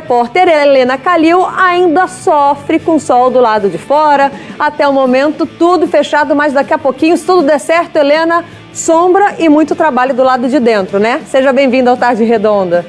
repórter Helena Calil ainda sofre com o sol do lado de fora. Até o momento, tudo fechado, mas daqui a pouquinho, se tudo der certo, Helena, sombra e muito trabalho do lado de dentro, né? Seja bem-vinda ao Tarde Redonda.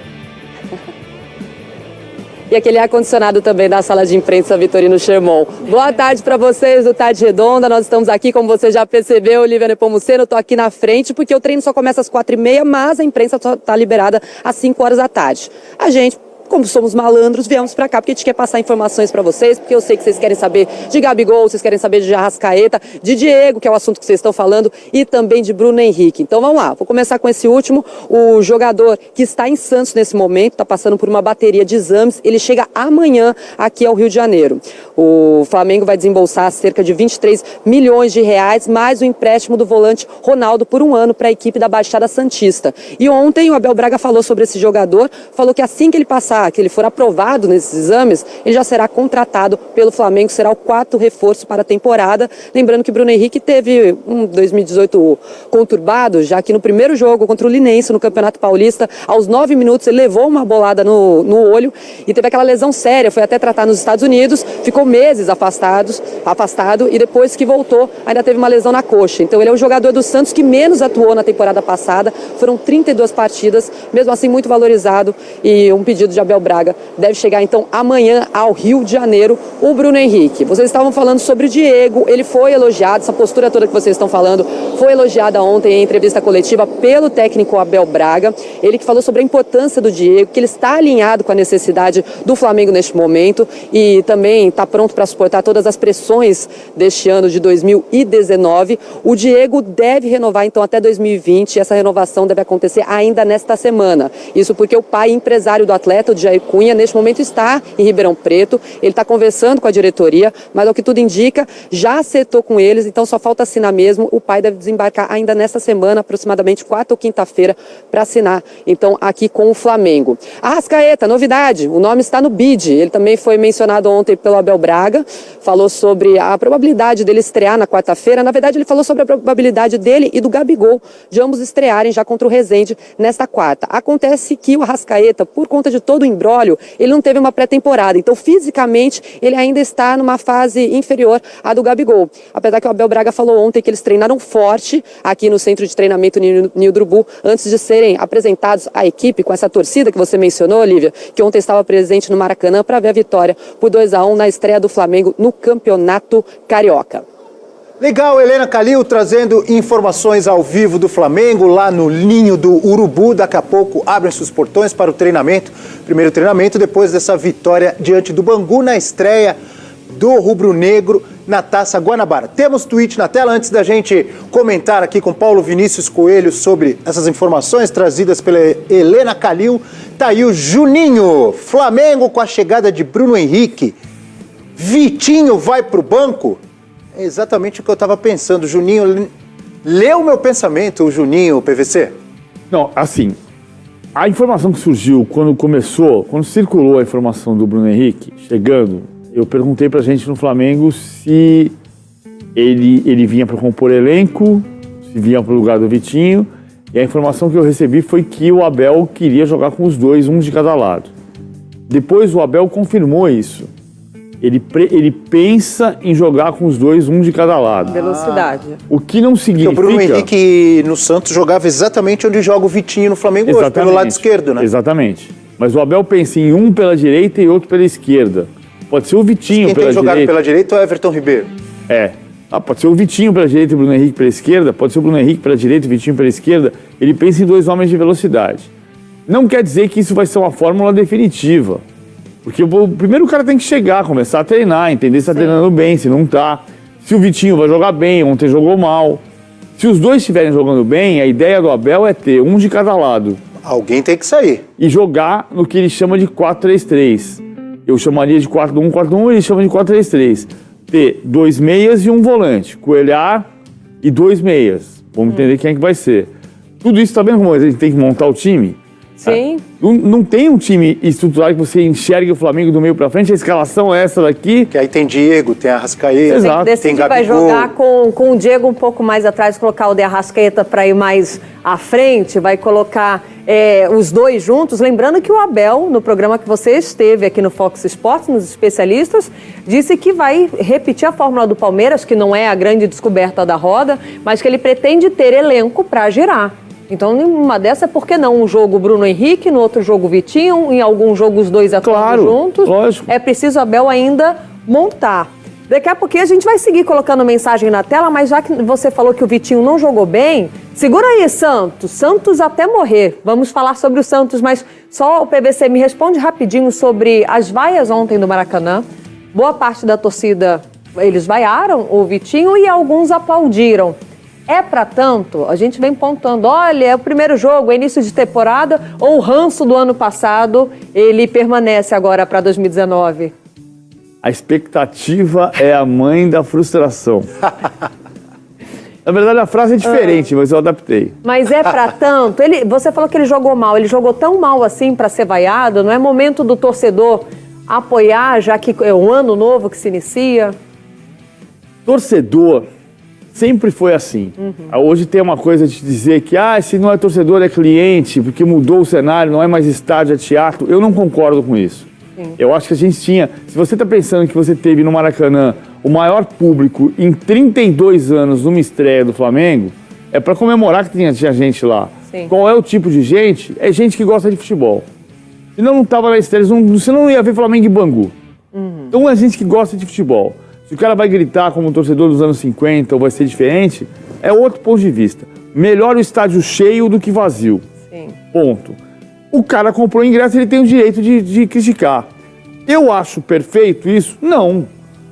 E aquele ar-condicionado também da sala de imprensa Vitorino Sherman. Boa tarde para vocês do Tarde Redonda. Nós estamos aqui, como você já percebeu, Olivia Nepomuceno, eu tô aqui na frente porque o treino só começa às 4h30, mas a imprensa só tá liberada às 5 horas da tarde. A gente, como somos malandros, viemos pra cá porque a gente quer passar informações pra vocês, porque eu sei que vocês querem saber de Gabigol, vocês querem saber de Arrascaeta, de Diego, que é o assunto que vocês estão falando, e também de Bruno Henrique. Então vamos lá, vou começar com esse último, o jogador que está em Santos nesse momento, está passando por uma bateria de exames, ele chega amanhã aqui ao Rio de Janeiro. O Flamengo vai desembolsar cerca de 23 milhões de reais, mais o empréstimo do volante Ronaldo por um ano para a equipe da Baixada Santista. E ontem o Abel Braga falou sobre esse jogador, falou que assim que ele passar, que ele for aprovado nesses exames, ele já será contratado pelo Flamengo, será o 4º reforço para a temporada. Lembrando que Bruno Henrique teve um 2018 conturbado, já que no primeiro jogo contra o Linense no Campeonato Paulista, aos 9 minutos ele levou uma bolada no olho e teve aquela lesão séria, foi até tratar nos Estados Unidos, ficou meses afastado e depois que voltou ainda teve uma lesão na coxa. Então ele é o jogador do Santos que menos atuou na temporada passada, foram 32 partidas, mesmo assim muito valorizado, e um pedido de Abel Braga deve chegar então amanhã ao Rio de Janeiro, o Bruno Henrique. Vocês estavam falando sobre o Diego, ele foi elogiado, essa postura toda que vocês estão falando foi elogiada ontem em entrevista coletiva pelo técnico Abel Braga, ele que falou sobre a importância do Diego, que ele está alinhado com a necessidade do Flamengo neste momento e também está pronto para suportar todas as pressões deste ano de 2019. O Diego deve renovar então até 2020 e essa renovação deve acontecer ainda nesta semana. Isso porque o pai empresário do atleta, o Jair Cunha, neste momento está em Ribeirão Preto, ele está conversando com a diretoria, mas ao que tudo indica, já acertou com eles, então só falta assinar mesmo. O pai deve desembarcar ainda nesta semana, aproximadamente quarta ou quinta-feira, para assinar, então, aqui com o Flamengo. Arrascaeta, novidade, o nome está no bid, ele também foi mencionado ontem pelo Abel Braga, falou sobre a probabilidade dele estrear na quarta-feira, na verdade ele falou sobre a probabilidade dele e do Gabigol, de ambos estrearem já contra o Resende nesta quarta. Acontece que o Arrascaeta, por conta de todo o imbróglio, ele não teve uma pré-temporada, então fisicamente ele ainda está numa fase inferior à do Gabigol. Apesar que o Abel Braga falou ontem que eles treinaram forte aqui no centro de treinamento Nildo Urubu antes de serem apresentados à equipe com essa torcida que você mencionou, Olivia, que ontem estava presente no Maracanã para ver a vitória por 2-1 na estreia do Flamengo no Campeonato Carioca. Legal, Helena Calil trazendo informações ao vivo do Flamengo, lá no Ninho do Urubu. Daqui a pouco abrem-se os portões para o treinamento, primeiro treinamento, depois dessa vitória diante do Bangu na estreia do rubro-negro na Taça Guanabara. Temos tweet na tela antes da gente comentar aqui com Paulo Vinícius Coelho sobre essas informações trazidas pela Helena Calil. Tá aí o Juninho, Flamengo com a chegada de Bruno Henrique. Vitinho vai para o banco? É exatamente o que eu estava pensando. Juninho, leu o meu pensamento, o Juninho, o PVC? Não, assim, a informação que surgiu quando circulou a informação do Bruno Henrique chegando, eu perguntei pra gente no Flamengo se ele vinha para compor elenco, se vinha para o lugar do Vitinho, e a informação que eu recebi foi que o Abel queria jogar com os dois, um de cada lado. Depois o Abel confirmou isso. Ele pensa em jogar com os dois, um de cada lado. Velocidade. O que não significa... Porque o Bruno Henrique no Santos jogava exatamente onde joga o Vitinho no Flamengo hoje, pelo lado esquerdo, né? Exatamente. Mas o Abel pensa em um pela direita e outro pela esquerda. Pode ser o Vitinho pela direita. Quem tem jogado pela direita é o Everton Ribeiro. Pode ser o Vitinho pela direita e o Bruno Henrique pela esquerda, pode ser o Bruno Henrique pela direita e o Vitinho pela esquerda. Ele pensa em dois homens de velocidade. Não quer dizer que isso vai ser uma fórmula definitiva. Porque primeiro o cara tem que chegar, começar a treinar, entender se está treinando bem, se não está. Se o Vitinho vai jogar bem, ontem jogou mal. Se os dois estiverem jogando bem, a ideia do Abel é ter um de cada lado. Alguém tem que sair. E jogar no que ele chama de 4-3-3. Eu chamaria de 4-1, 4-1, ele chama de 4-3-3. Ter dois meias e um volante. Coelhar e dois meias. Vamos entender quem é que vai ser. Tudo isso, tá vendo como a gente tem que montar o time? Sim. Não tem um time estruturado que você enxergue o Flamengo do meio pra frente, a escalação é essa daqui. Que aí tem Diego, tem Arrascaeta, Exato. tem Gabigol. Vai jogar com o Diego um pouco mais atrás, colocar o de Arrascaeta para ir mais à frente, vai colocar os dois juntos. Lembrando que o Abel, no programa que você esteve aqui no Fox Sports, nos especialistas, disse que vai repetir a fórmula do Palmeiras, que não é a grande descoberta da roda, mas que ele pretende ter elenco para girar. Então, numa dessa, por que não um jogo Bruno Henrique, no outro jogo Vitinho, em algum jogo os dois atuando juntos? Lógico. É preciso Abel ainda montar. Daqui a pouquinho a gente vai seguir colocando mensagem na tela, mas já que você falou que o Vitinho não jogou bem, segura aí, Santos. Santos até morrer. Vamos falar sobre o Santos, mas só o PVC me responde rapidinho sobre as vaias ontem do Maracanã. Boa parte da torcida, eles vaiaram o Vitinho e alguns aplaudiram. É pra tanto? A gente vem pontuando, olha, é o primeiro jogo, é início de temporada, ou o ranço do ano passado, ele permanece agora para 2019? A expectativa é a mãe da frustração. Na verdade, a frase é diferente, mas eu adaptei. Mas é pra tanto? Você falou que ele jogou mal, ele jogou tão mal assim pra ser vaiado? Não é momento do torcedor apoiar, já que é um ano novo que se inicia? Torcedor sempre foi assim. Hoje tem uma coisa de dizer que se não é torcedor é cliente, porque mudou o cenário, não é mais estádio, é teatro. Eu não concordo com isso. Sim. Eu acho que a gente tinha... Se você está pensando que você teve no Maracanã o maior público em 32 anos numa estreia do Flamengo, é para comemorar que tinha gente lá. Sim. Qual é o tipo de gente? É gente que gosta de futebol. Senão não estava na estreia, você não ia ver Flamengo e Bangu. Então é gente que gosta de futebol. Se o cara vai gritar como um torcedor dos anos 50 ou vai ser diferente, é outro ponto de vista. Melhor o estádio cheio do que vazio. Sim. Ponto. O cara comprou o ingresso, ele tem o direito de criticar. Eu acho perfeito isso? Não.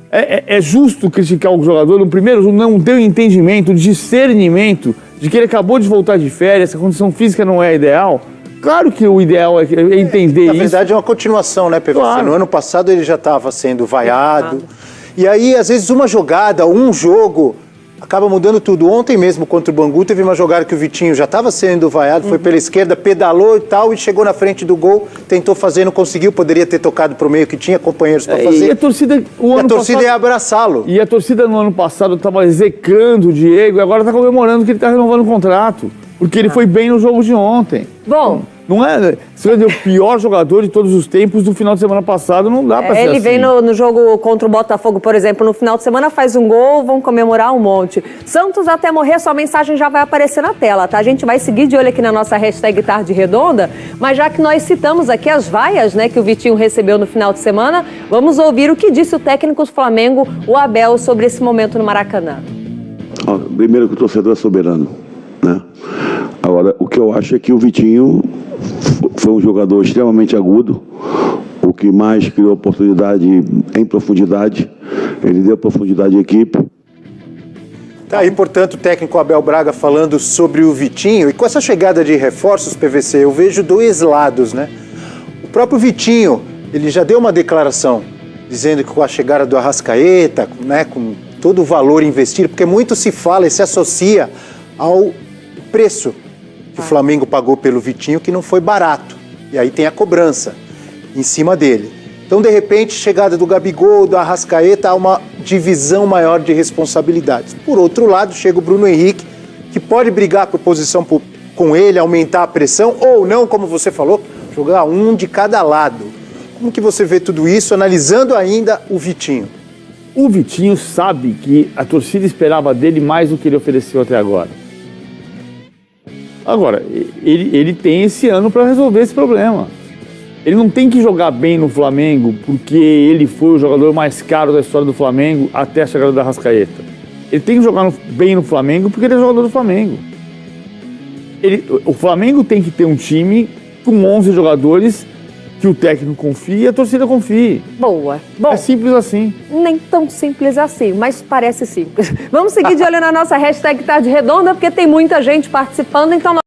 É justo criticar o jogador no primeiro jogo, não ter o entendimento, o discernimento de que ele acabou de voltar de férias, a condição física não é ideal. Claro que o ideal é entender isso. Na verdade é uma continuação, né, PVC? Claro. No ano passado ele já estava sendo vaiado. E aí, às vezes, uma jogada, um jogo, acaba mudando tudo. Ontem mesmo, contra o Bangu, teve uma jogada que o Vitinho já estava sendo vaiado, foi pela esquerda, pedalou e tal, e chegou na frente do gol, tentou fazer, não conseguiu, poderia ter tocado pro meio, que tinha companheiros para fazer. E a torcida, ia abraçá-lo. E a torcida no ano passado estava execrando o Diego, e agora está comemorando que ele está renovando o contrato, porque ele foi bem no jogo de ontem. Bom... Não é? Se ele é o pior jogador de todos os tempos do final de semana passado, não dá pra ser ele assim. vem no jogo contra o Botafogo, por exemplo, no final de semana, faz um gol, vão comemorar um monte. Santos até morrer, sua mensagem já vai aparecer na tela, tá? A gente vai seguir de olho aqui na nossa hashtag Tarde Redonda, mas já que nós citamos aqui as vaias, né, que o Vitinho recebeu no final de semana, vamos ouvir o que disse o técnico do Flamengo, o Abel, sobre esse momento no Maracanã. Primeiro que o torcedor é soberano, né? Agora, o que eu acho é que o Vitinho foi um jogador extremamente agudo, o que mais criou oportunidade em profundidade, ele deu profundidade à equipe. Tá aí, portanto, o técnico Abel Braga falando sobre o Vitinho, e com essa chegada de reforços, PVC, eu vejo dois lados, né? O próprio Vitinho, ele já deu uma declaração, dizendo que com a chegada do Arrascaeta, né, com todo o valor investido, porque muito se fala e se associa ao preço que o Flamengo pagou pelo Vitinho, que não foi barato. E aí tem a cobrança em cima dele. Então, de repente, chegada do Gabigol, do Arrascaeta, há uma divisão maior de responsabilidades. Por outro lado, chega o Bruno Henrique, que pode brigar por posição com ele, aumentar a pressão, ou não, como você falou, jogar um de cada lado. Como que você vê tudo isso, analisando ainda o Vitinho? O Vitinho sabe que a torcida esperava dele mais do que ele ofereceu até agora. Agora, ele tem esse ano para resolver esse problema. Ele não tem que jogar bem no Flamengo porque ele foi o jogador mais caro da história do Flamengo até a chegada da Arrascaeta. Ele tem que jogar bem no Flamengo porque ele é jogador do Flamengo. O Flamengo tem que ter um time com 11 jogadores que o técnico confie e a torcida confie. Boa. Bom, é simples assim. Nem tão simples assim, mas parece simples. Vamos seguir de olho na nossa hashtag Tarde Redonda, porque tem muita gente participando, então...